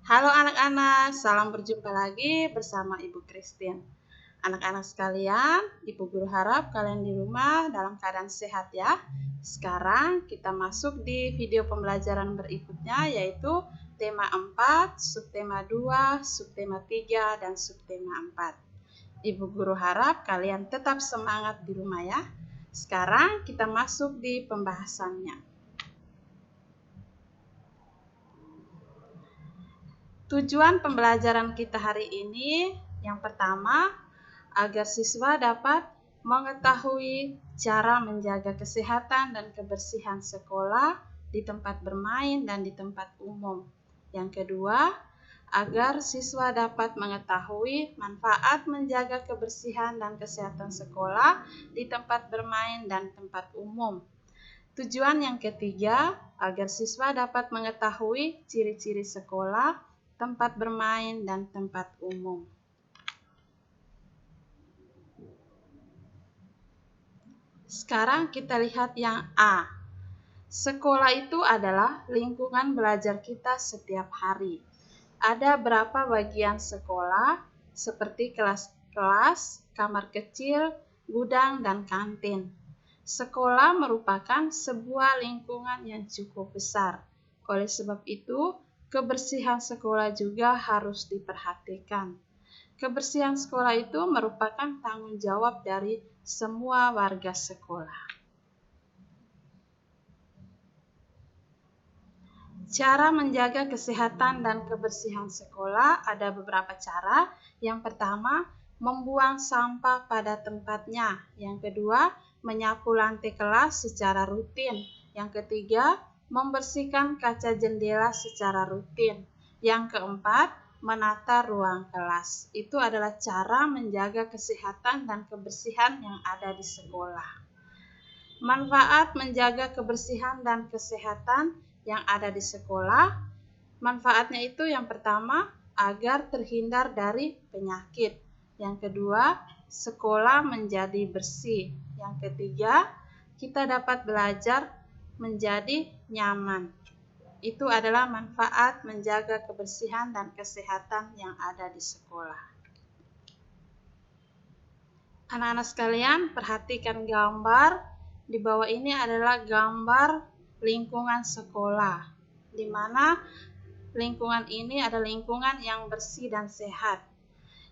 Halo anak-anak, salam berjumpa lagi bersama Ibu Christine. Anak-anak sekalian, Ibu Guru harap kalian di rumah dalam keadaan sehat ya. Sekarang kita masuk di video pembelajaran berikutnya, yaitu tema 4, subtema 2, subtema 3, dan subtema 4. Ibu Guru harap kalian tetap semangat di rumah ya. Sekarang kita masuk di pembahasannya. Tujuan pembelajaran kita hari ini yang pertama, agar siswa dapat mengetahui cara menjaga kesehatan dan kebersihan sekolah di tempat bermain dan di tempat umum. Yang kedua, agar siswa dapat mengetahui manfaat menjaga kebersihan dan kesehatan sekolah di tempat bermain dan tempat umum. Tujuan yang ketiga, agar siswa dapat mengetahui ciri-ciri sekolah, tempat bermain, dan tempat umum. Sekarang kita lihat yang A. Sekolah itu adalah lingkungan belajar kita setiap hari. Ada berapa bagian sekolah, seperti kelas-kelas, kamar kecil, gudang, dan kantin. Sekolah merupakan sebuah lingkungan yang cukup besar. Oleh sebab itu, kebersihan sekolah juga harus diperhatikan. Kebersihan sekolah itu merupakan tanggung jawab dari semua warga sekolah. Cara menjaga kesehatan dan kebersihan sekolah ada beberapa cara. Yang pertama, membuang sampah pada tempatnya. Yang kedua, menyapu lantai kelas secara rutin. Yang ketiga, membersihkan kaca jendela secara rutin. Yang keempat, menata ruang kelas. Itu adalah cara menjaga kesehatan dan kebersihan yang ada di sekolah. Manfaat menjaga kebersihan dan kesehatan yang ada di sekolah. Manfaatnya itu yang pertama, agar terhindar dari penyakit. Yang kedua, sekolah menjadi bersih. Yang ketiga, kita dapat belajar menjadi nyaman. Itu adalah manfaat menjaga kebersihan dan kesehatan yang ada di sekolah. Anak-anak sekalian, perhatikan gambar. Di bawah ini adalah gambar lingkungan sekolah, di mana lingkungan ini adalah lingkungan yang bersih dan sehat.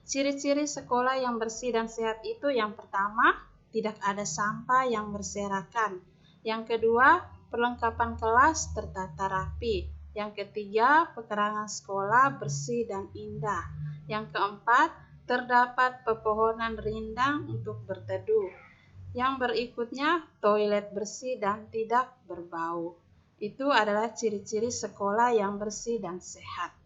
Ciri-ciri sekolah yang bersih dan sehat itu yang pertama, tidak ada sampah yang berserakan. Yang kedua, perlengkapan kelas tertata rapi. Yang ketiga, pekarangan sekolah bersih dan indah. Yang keempat, terdapat pepohonan rindang untuk berteduh. Yang berikutnya, toilet bersih dan tidak berbau. Itu adalah ciri-ciri sekolah yang bersih dan sehat.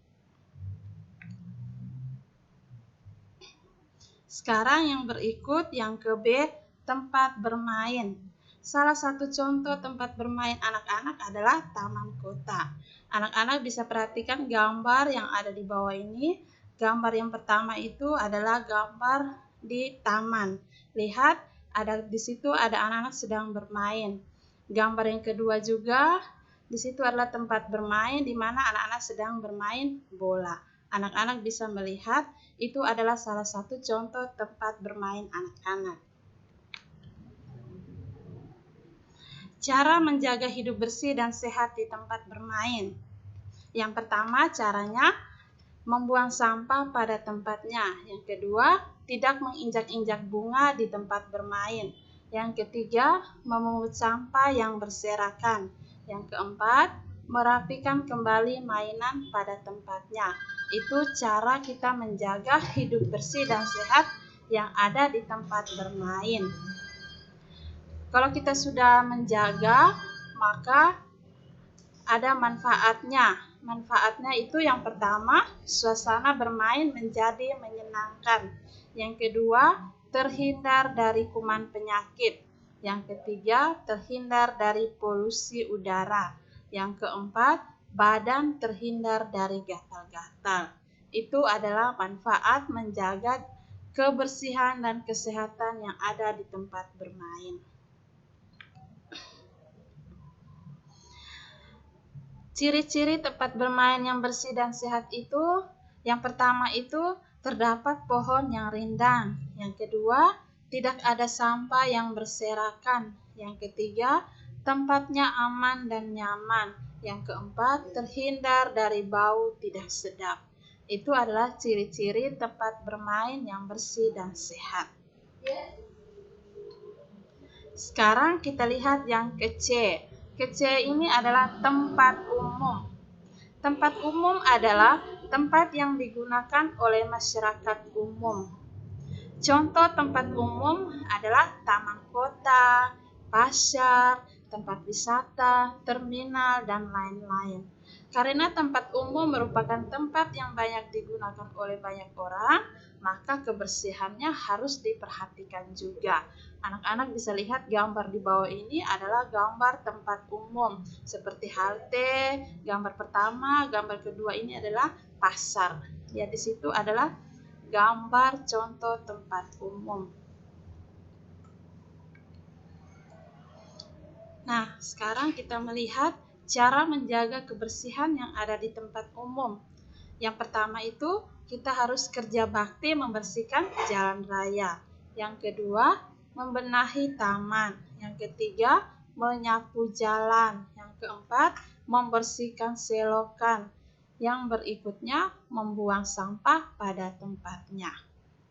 Sekarang yang berikut, yang ke B, tempat bermain. Salah satu contoh tempat bermain anak-anak adalah taman kota. Anak-anak bisa perhatikan gambar yang ada di bawah ini. Gambar yang pertama itu adalah gambar di taman. Lihat, di situ ada anak-anak sedang bermain. Gambar yang kedua juga, di situ adalah tempat bermain di mana anak-anak sedang bermain bola. Anak-anak bisa melihat itu adalah salah satu contoh tempat bermain anak-anak. Cara menjaga hidup bersih dan sehat di tempat bermain. Yang pertama, caranya membuang sampah pada tempatnya. Yang kedua, tidak menginjak-injak bunga di tempat bermain. Yang ketiga, memungut sampah yang berserakan. Yang keempat, merapikan kembali mainan pada tempatnya. Itu cara kita menjaga hidup bersih dan sehat yang ada di tempat bermain. Kalau kita sudah menjaga, maka ada manfaatnya. Manfaatnya itu yang pertama, suasana bermain menjadi menyenangkan. Yang kedua, terhindar dari kuman penyakit. Yang ketiga, terhindar dari polusi udara. Yang keempat, badan terhindar dari gatal-gatal. Itu adalah manfaat menjaga kebersihan dan kesehatan yang ada di tempat bermain. Ciri-ciri tempat bermain yang bersih dan sehat itu, yang pertama itu terdapat pohon yang rindang. Yang kedua, tidak ada sampah yang berserakan. Yang ketiga, tempatnya aman dan nyaman. Yang keempat, terhindar dari bau tidak sedap. Itu adalah ciri-ciri tempat bermain yang bersih dan sehat. Sekarang kita lihat yang ke-C. Ke-C ini adalah tempat umum. Tempat umum adalah tempat yang digunakan oleh masyarakat umum. Contoh tempat umum adalah taman kota, pasar, tempat wisata, terminal, dan lain-lain. Karena tempat umum merupakan tempat yang banyak digunakan oleh banyak orang, maka kebersihannya harus diperhatikan juga. Anak-anak bisa lihat gambar di bawah ini adalah gambar tempat umum, seperti halte. Gambar pertama, gambar kedua ini adalah pasar. Ya, di situ adalah gambar contoh tempat umum. Nah, sekarang kita melihat cara menjaga kebersihan yang ada di tempat umum. Yang pertama itu, kita harus kerja bakti membersihkan jalan raya. Yang kedua, membenahi taman. Yang ketiga, menyapu jalan. Yang keempat, membersihkan selokan. Yang berikutnya, membuang sampah pada tempatnya.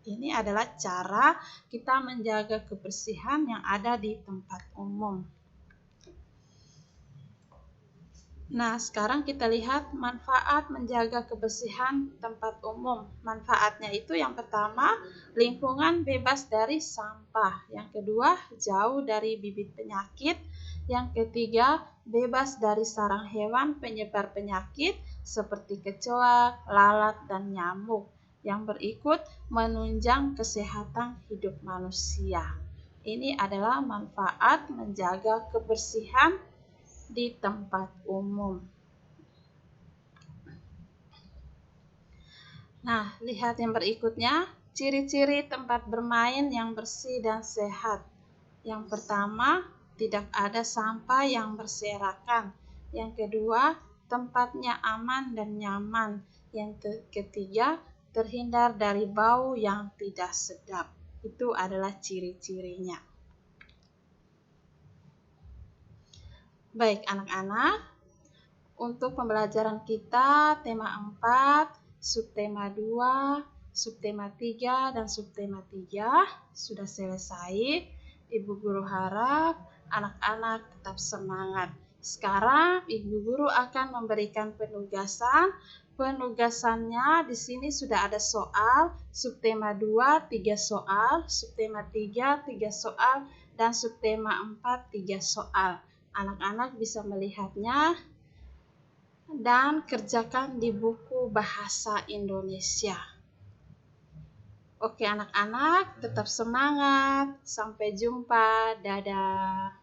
Ini adalah cara kita menjaga kebersihan yang ada di tempat umum. Nah, sekarang kita lihat manfaat menjaga kebersihan tempat umum. Manfaatnya itu yang pertama, lingkungan bebas dari sampah. Yang kedua, jauh dari bibit penyakit. Yang ketiga, bebas dari sarang hewan penyebar penyakit seperti kecoa, lalat, dan nyamuk. Yang berikut, menunjang kesehatan hidup manusia. Ini adalah manfaat menjaga kebersihan di tempat umum. Nah, lihat yang berikutnya, ciri-ciri tempat bermain yang bersih dan sehat. Yang pertama, tidak ada sampah yang berserakan. Yang kedua, tempatnya aman dan nyaman. Yang ketiga, terhindar dari bau yang tidak sedap. Itu adalah ciri-cirinya. Baik anak-anak, untuk pembelajaran kita tema 4, subtema 2, subtema 3, dan subtema 3 sudah selesai. Ibu Guru harap anak-anak tetap semangat. Sekarang Ibu Guru akan memberikan penugasan. Penugasannya di sini sudah ada soal, subtema 2 3 soal, subtema 3 3 soal, dan subtema 4 3 soal. Anak-anak bisa melihatnya dan kerjakan di buku Bahasa Indonesia. Oke anak-anak, tetap semangat. Sampai jumpa. Dadah.